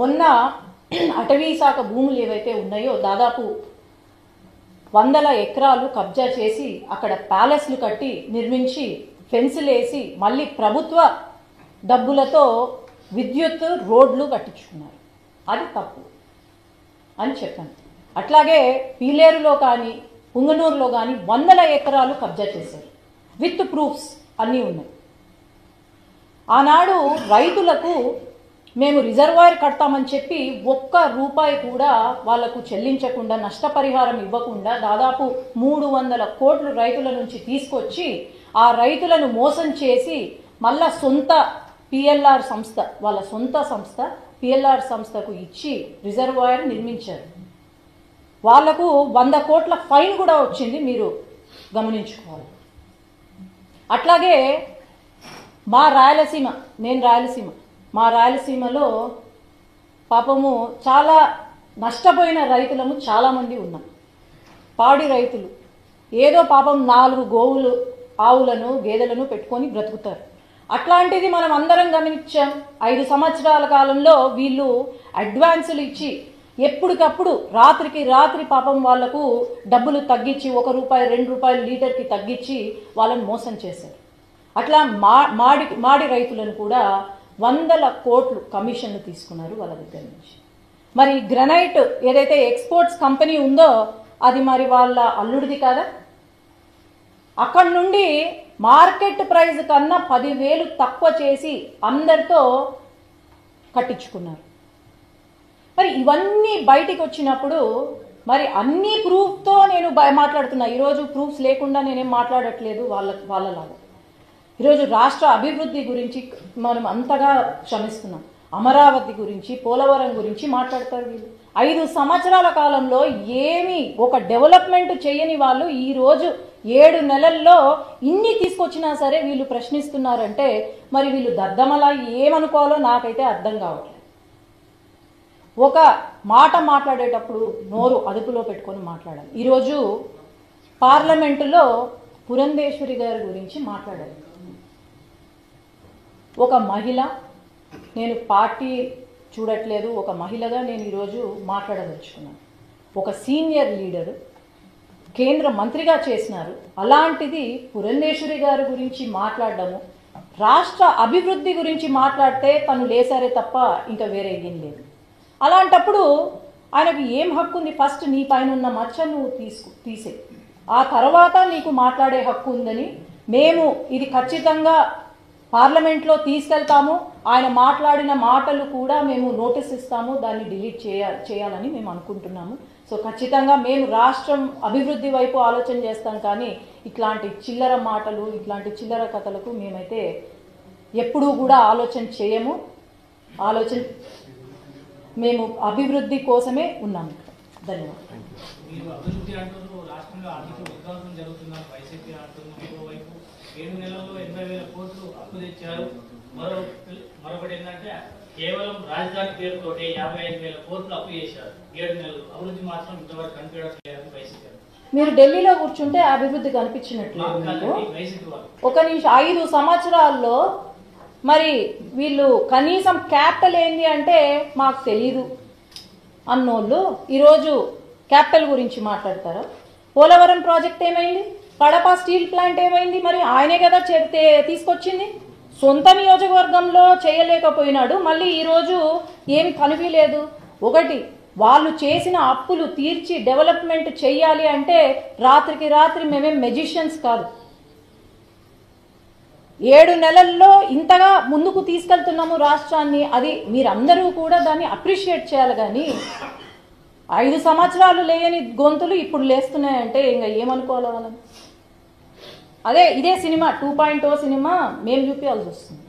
మొన్న అటవీ శాఖ భూములు ఏవైతే ఉన్నాయో దాదాపు 100 ఎకరాలు కబ్జా చేసి అక్కడ ప్యాలెస్లు కట్టి నిర్మించి ఫెన్సులు వేసి మళ్ళీ ప్రభుత్వ డబ్బులతో విద్యుత్ రోడ్లు కట్టించుకున్నారు. అది తప్పు అని చెప్పాను. అట్లాగే పీలేరులో కానీ పుంగనూరులో కానీ 100 ఎకరాలు కబ్జా చేశారు. విత్ ప్రూఫ్స్ అన్నీ ఉన్నాయి. ఆనాడు రైతులకు మేము రిజర్వాయర్ కడతామని చెప్పి ₹1 కూడా వాళ్లకు చెల్లించకుండా నష్టపరిహారం ఇవ్వకుండా దాదాపు 300 కోట్లు రైతుల నుంచి తీసుకొచ్చి ఆ రైతులను మోసం చేసి మళ్ళా సొంత పిఎల్ఆర్ సంస్థ వాళ్ళ సొంత సంస్థ పిఎల్ఆర్ సంస్థకు ఇచ్చి రిజర్వాయర్ నిర్మించారు. వాళ్లకు 100 కోట్ల ఫైన్ కూడా వచ్చింది, మీరు గమనించుకోవాలి. అట్లాగే మా రాయలసీమలో పాపము చాలా నష్టపోయిన రైతులము చాలామంది ఉన్నాం. పాడి రైతులు ఏదో పాపం 4 గోవులు ఆవులను గేదెలను పెట్టుకొని బ్రతుకుతారు. అట్లాంటిది మనం అందరం గమనించాం. 5 సంవత్సరాల కాలంలో వీళ్ళు అడ్వాన్సులు ఇచ్చి ఎప్పటికప్పుడు రాత్రికి రాత్రి పాపం వాళ్లకు డబ్బులు తగ్గించి ₹1, ₹2 లీటర్కి తగ్గించి వాళ్ళని మోసం చేశారు. అట్లా మాడి రైతులను కూడా 100 కోట్లు కమిషన్లు తీసుకున్నారు వాళ్ళ దగ్గర నుంచి. మరి గ్రనైట్ ఏదైతే ఎక్స్పోర్ట్స్ కంపెనీ ఉందో అది మరి వాళ్ళ అల్లుడిది కాదా? అక్కడి నుండి మార్కెట్ ప్రైస్ కన్నా 10,000 తక్కువ చేసి అందరితో కట్టించుకున్నారు. మరి ఇవన్నీ బయటికి వచ్చినప్పుడు మరి అన్ని ప్రూఫ్తో నేను మాట్లాడుతున్నా. ఈరోజు ప్రూఫ్స్ లేకుండా నేనేం మాట్లాడట్లేదు వాళ్ళలాగా. ఈరోజు రాష్ట్ర అభివృద్ధి గురించి మనం అంతగా శ్రమిస్తున్నాం. అమరావతి గురించి పోలవరం గురించి మాట్లాడతారు వీళ్ళు. 5 సంవత్సరాల కాలంలో ఏమి ఒక డెవలప్మెంట్ చేయని వాళ్ళు ఈరోజు 7 నెలల్లో ఇన్ని తీసుకొచ్చినా సరే వీళ్ళు ప్రశ్నిస్తున్నారంటే మరి వీళ్ళు దద్దమలా ఏమనుకోవాలో నాకైతే అర్థం కావట్లేదు. ఒక మాట మాట్లాడేటప్పుడు నోరు అదుపులో పెట్టుకొని మాట్లాడాలి. ఈరోజు పార్లమెంటులో పురంధేశ్వరి గారి గురించి మాట్లాడాలి. ఒక మహిళ, నేను పార్టీ చూడట్లేదు, ఒక మహిళగా నేను ఈరోజు మాట్లాడదలుచుకున్నాను. ఒక సీనియర్ లీడరు, కేంద్ర మంత్రిగా చేసినారు. అలాంటిది పురంధేశ్వరి గారి గురించి మాట్లాడడము, రాష్ట్ర అభివృద్ధి గురించి మాట్లాడితే తను లేసారే తప్ప ఇంకా వేరే ఏం లేదు. అలాంటప్పుడు ఆయనకు ఏం హక్కు ఉంది? ఫస్ట్ నీ పైన ఉన్న మచ్చ నువ్వు తీసే, ఆ తర్వాత నీకు మాట్లాడే హక్కు ఉందని మేము ఇది ఖచ్చితంగా పార్లమెంట్లో తీసుకెళ్తాము. ఆయన మాట్లాడిన మాటలు కూడా మేము నోటీస్ ఇస్తాము, దాన్ని డిలీట్ చేయాలని మేము అనుకుంటున్నాము. సో ఖచ్చితంగా మేము రాష్ట్రం అభివృద్ధి వైపు ఆలోచన చేస్తాం, కానీ ఇట్లాంటి చిల్లర మాటలు ఇట్లాంటి చిల్లర కథలకు మేమైతే ఎప్పుడూ కూడా ఆలోచన చేయము. మేము అభివృద్ధి కోసమే ఉన్నాము. ధన్యవాదాలు. మరొకటి ఏంటంటే కేవలం రాజధాని పేరుతోటి 55,000 కోట్లు అప్పు చేశారు. 7 నెలలు అభివృద్ధి మాత్రం ఇంతవరకు కనిపించట్లేదు. వైసీపీ మీరు ఢిల్లీలో కూర్చుంటే అభివృద్ధి కనిపించినట్లేదు. ఒక నిమిషం, 5 సంవత్సరాల్లో మరి వీళ్ళు కనీసం క్యాపిటల్ ఏంది అంటే మాకు తెలీదు అన్నోళ్ళు ఈరోజు క్యాపిటల్ గురించి మాట్లాడతారా? పోలవరం ప్రాజెక్ట్ ఏమైంది? కడప స్టీల్ ప్లాంట్ ఏమైంది? మరి ఆయనే కదా తీసుకొచ్చింది. సొంత నియోజకవర్గంలో చేయలేకపోయినాడు, మళ్ళీ ఈరోజు ఏం కనిపించలేదు. ఒకటి, వాళ్ళు చేసిన అప్పులు తీర్చి డెవలప్మెంట్ చెయ్యాలి అంటే రాత్రికి రాత్రి మేమేం మెజిషియన్స్ కాదు. 7 నెలల్లో ఇంతగా ముందుకు తీసుకెళ్తున్నాము రాష్ట్రాన్ని. అది మీరందరూ కూడా దాన్ని అప్రిషియేట్ చేయాలి. కానీ 5 సంవత్సరాలు లేని గొంతులు ఇప్పుడు లేస్తున్నాయంటే ఇంకా ఏమనుకోవాలి వాళ్ళని? ఇదే సినిమా 2.0 సినిమా మేము చూపించాల్సి వస్తుంది.